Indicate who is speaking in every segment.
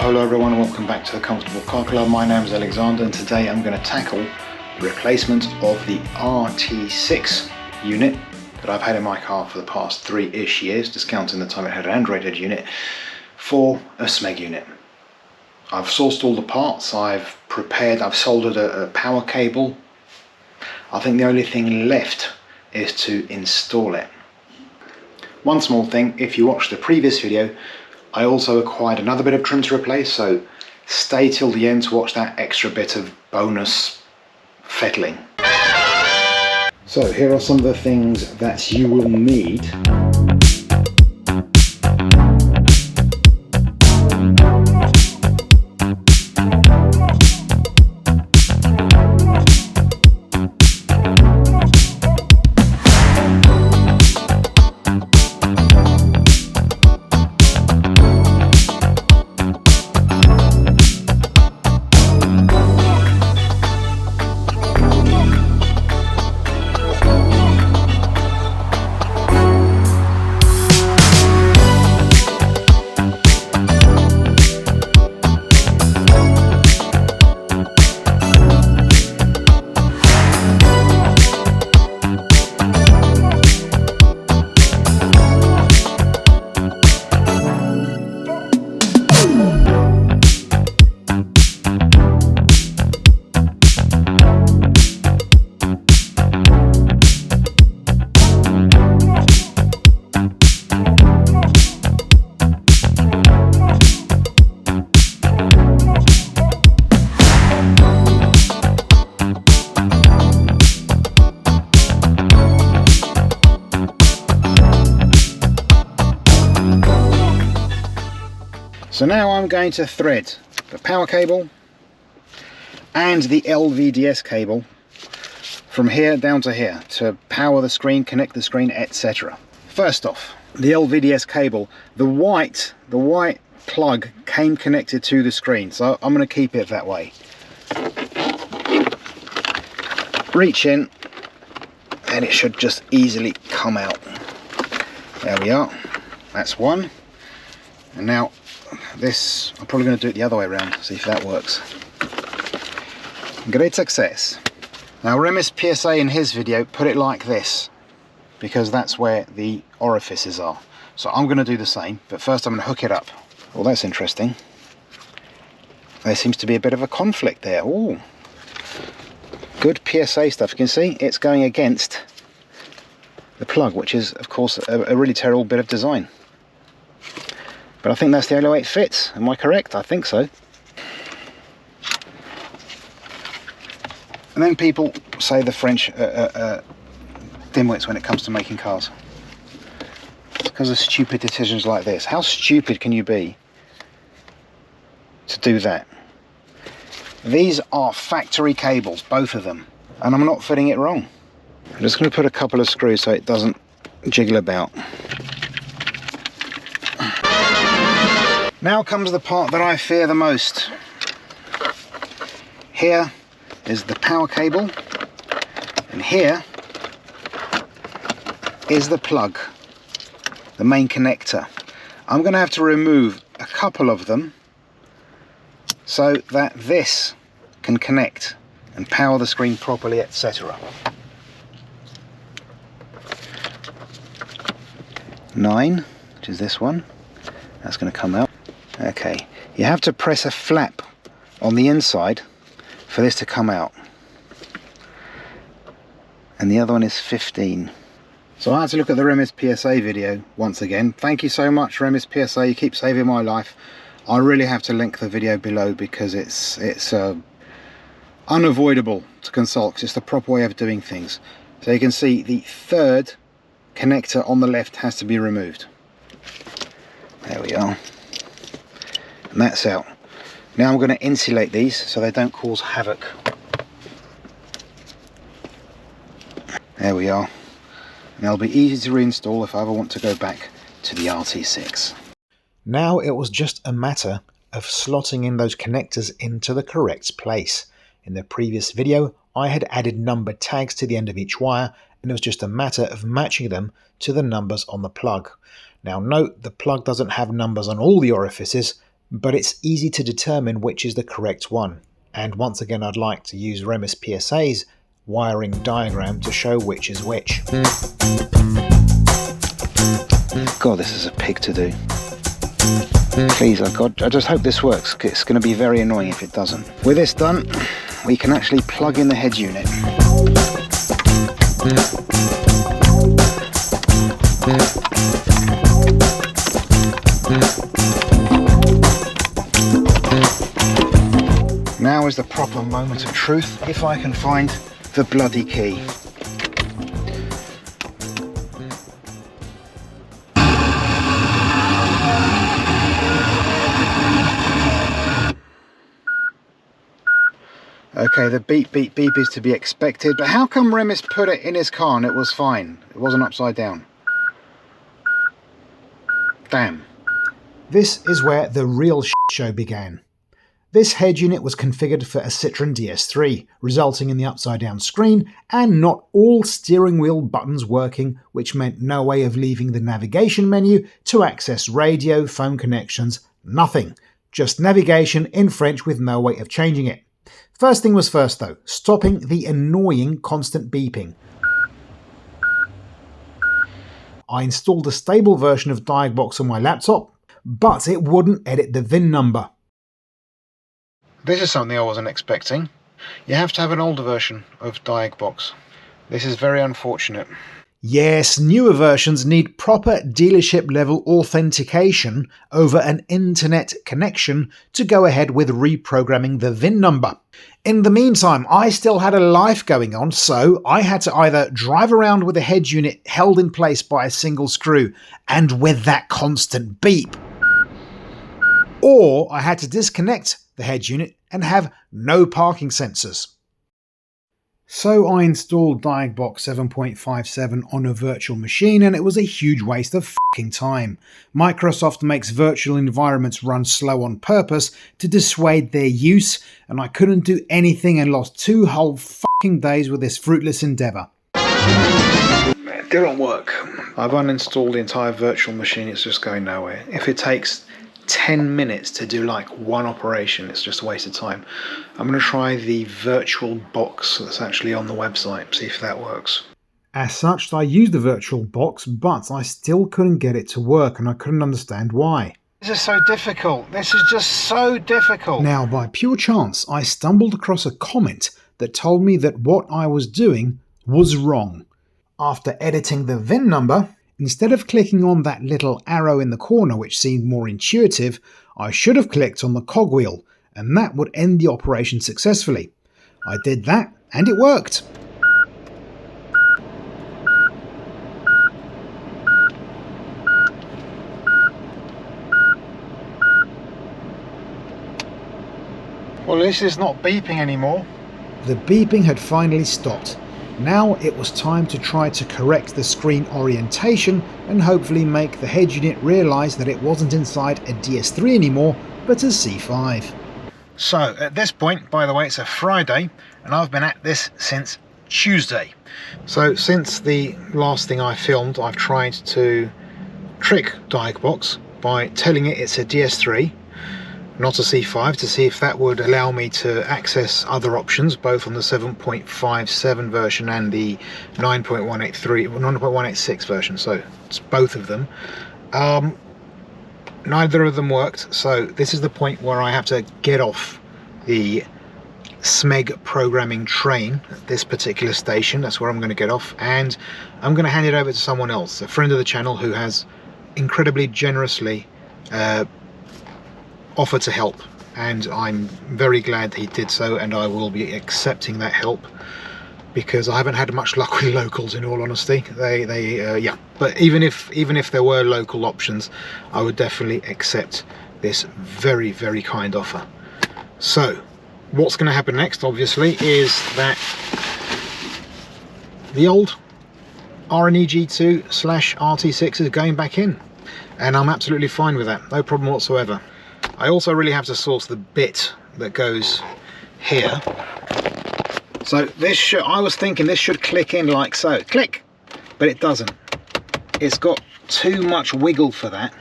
Speaker 1: Hello everyone and welcome back to the Comfortable Car Club. My name is Alexander and today I'm going to tackle the replacement of the RT6 unit that I've had in my car for the past 3-ish years, discounting the time it had an Android unit, for a SMEG unit. I've sourced all the parts, I've soldered a power cable. I think the only thing left is to install it. One small thing, if you watched the previous video, I also acquired another bit of trim to replace, so stay till the end to watch that extra bit of bonus fettling. So here are some of the things that you will need. So now I'm going to thread the power cable and the LVDS cable from here down to here to power the screen, connect the screen, etc. First off, the LVDS cable, the white plug came connected to the screen, so I'm going to keep it that way. Reach in and it should just easily come out. There we are, that's one. And now this, I'm probably going to do it the other way around, see if that works. Great success. Now Remis PSA in his video put it like this, because that's where the orifices are. So I'm going to do the same, but first I'm going to hook it up. Well, that's interesting. There seems to be a bit of a conflict there. Ooh. Good PSA stuff. You can see it's going against the plug, which is of course a really terrible bit of design. But I think that's the only way it fits. Am I correct? I think so. And then people say the French dimwits when it comes to making cars. It's because of stupid decisions like this. How stupid can you be to do that? These are factory cables, both of them, and I'm not fitting it wrong. I'm just going to put a couple of screws so it doesn't jiggle about. Now comes the part that I fear the most. Here is the power cable, and here is the plug, the main connector. I'm going to have to remove a couple of them so that this can connect and power the screen properly, etc. 9, which is this one, that's going to come out. Okay, you have to press a flap on the inside for this to come out. And the other one is 15. So I had to look at the Remis PSA video once again. Thank you so much, Remis PSA, you keep saving my life. I really have to link the video below because it's unavoidable to consult, 'cause it's the proper way of doing things. So you can see the third connector on the left has to be removed. There we are. And that's out. Now I'm going to insulate these so they don't cause havoc. There we are. And they'll be easy to reinstall if I ever want to go back to the RT6. Now it was just a matter of slotting in those connectors into the correct place. In the previous video, I had added number tags to the end of each wire, and it was just a matter of matching them to the numbers on the plug. Now note, the plug doesn't have numbers on all the orifices, but it's easy to determine which is the correct one. And once again, I'd like to use Remis PSA's wiring diagram to show which is which. God, this is a pig to do. Please, oh God, I just hope this works. It's going to be very annoying if it doesn't. With this done, we can actually plug in the head unit. Now is the proper moment of truth, if I can find the bloody key. Okay, the beep beep beep is to be expected, but how come Remis put it in his car and it was fine? It wasn't upside down. Damn. This is where the real show began. This head unit was configured for a Citroën DS3, resulting in the upside down screen and not all steering wheel buttons working, which meant no way of leaving the navigation menu to access radio, phone connections, nothing. Just navigation in French with no way of changing it. First thing was first though, stopping the annoying constant beeping. I installed a stable version of Diagbox on my laptop, but it wouldn't edit the VIN number. This is something I wasn't expecting. You have to have an older version of Diagbox. This is very unfortunate. Yes, newer versions need proper dealership level authentication over an internet connection to go ahead with reprogramming the VIN number. In the meantime, I still had a life going on, so I had to either drive around with a head unit held in place by a single screw and with that constant beep, or I had to disconnect the head unit and have no parking sensors. So I installed Diagbox 7.57 on a virtual machine, and it was a huge waste of fucking time. Microsoft makes virtual environments run slow on purpose to dissuade their use, and I couldn't do anything and lost 2 whole fucking days with this fruitless endeavour. It didn't work. I've uninstalled the entire virtual machine, it's just going nowhere. If it takes 10 minutes to do like one operation, it's just a waste of time. I'm going to try the virtual box that's actually on the website, see if that works. As such, I used the virtual box, but I still couldn't get it to work and I couldn't understand why. This is so difficult. This is just so difficult. Now, by pure chance, I stumbled across a comment that told me that what I was doing was wrong. After editing the VIN number, instead of clicking on that little arrow in the corner which seemed more intuitive, I should have clicked on the cogwheel, and that would end the operation successfully. I did that, and it worked. Well, this is not beeping anymore. The beeping had finally stopped. Now it was time to try to correct the screen orientation and hopefully make the head unit realise that it wasn't inside a DS3 anymore, but a C5. So at this point, by the way, it's a Friday and I've been at this since Tuesday. So since the last thing I filmed, I've tried to trick Diagbox by telling it it's a DS3, not a C5, to see if that would allow me to access other options, both on the 7.57 version and the 9.186 version, so it's both of them. Neither of them worked, so this is the point where I have to get off the SMEG programming train at this particular station. That's where I'm going to get off, and I'm going to hand it over to someone else, a friend of the channel who has incredibly generously offer to help, and I'm very glad he did so, and I will be accepting that help because I haven't had much luck with locals, in all honesty. Yeah, but even if there were local options, I would definitely accept this very, very kind offer. So what's going to happen next, obviously, is that the old RNEG2/RT6 is going back in, and I'm absolutely fine with that, no problem whatsoever. I also really have to source the bit that goes here. So this I was thinking this should click in like so, click, but it doesn't. It's got too much wiggle for that.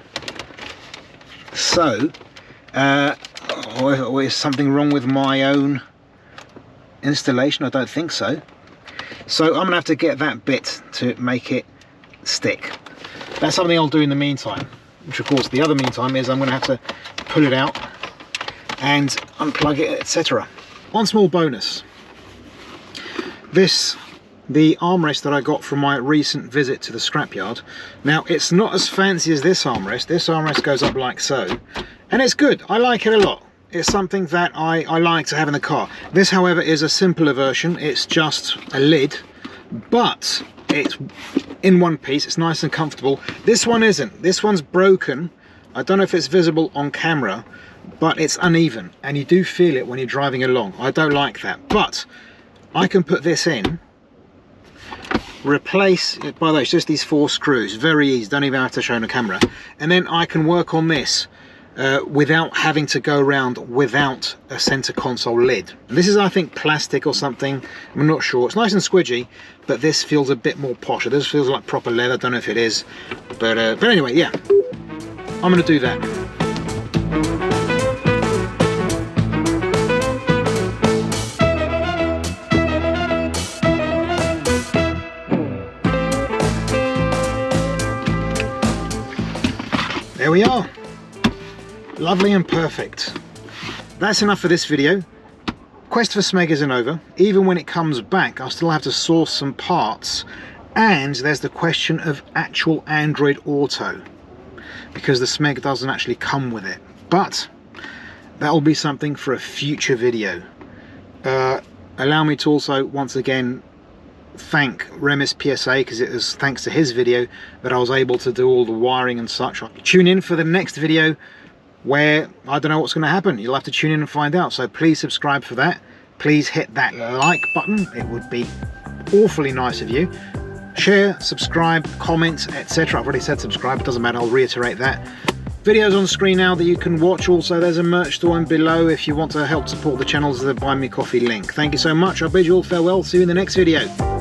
Speaker 1: So Or is something wrong with my own installation? I don't think so. So I'm gonna have to get that bit to make it stick. That's something I'll do in the meantime, which of course the other meantime is I'm gonna have to pull it out and unplug it, etc. One small bonus. The armrest that I got from my recent visit to the scrapyard. Now, it's not as fancy as this armrest. This armrest goes up like so, and it's good. I like it a lot. It's something that I like to have in the car. This, however, is a simpler version. It's just a lid, but it's in one piece. It's nice and comfortable. This one isn't. This one's broken. I don't know if it's visible on camera, but it's uneven, and you do feel it when you're driving along. I don't like that, but I can put this in, replace it. By the way, it's just these 4 screws, very easy, don't even have to show on the camera, and then I can work on this without having to go around without a center console lid. And this is, I think, plastic or something, I'm not sure. It's nice and squidgy, but this feels a bit more posh. This feels like proper leather, don't know if it is, but anyway, yeah, I'm gonna do that. There we are, lovely and perfect. That's enough for this video. Quest for SMEG isn't over. Even when it comes back, I'll still have to source some parts, and there's the question of actual Android Auto, because the SMEG doesn't actually come with it, but that will be something for a future video. Allow me to also once again thank Remis PSA, because it was thanks to his video that I was able to do all the wiring and such. Tune in for the next video where I don't know what's going to happen. You'll have to tune in and find out, so please subscribe for that. Please hit that like button, it would be awfully nice of you. Share, subscribe, comment, etc. I've already said subscribe, it doesn't matter, I'll reiterate that. Videos on screen now that you can watch. Also, there's a merch store below if you want to help support the channel. There's the Buy Me Coffee link. Thank you so much. I'll bid you all farewell. See you in the next video.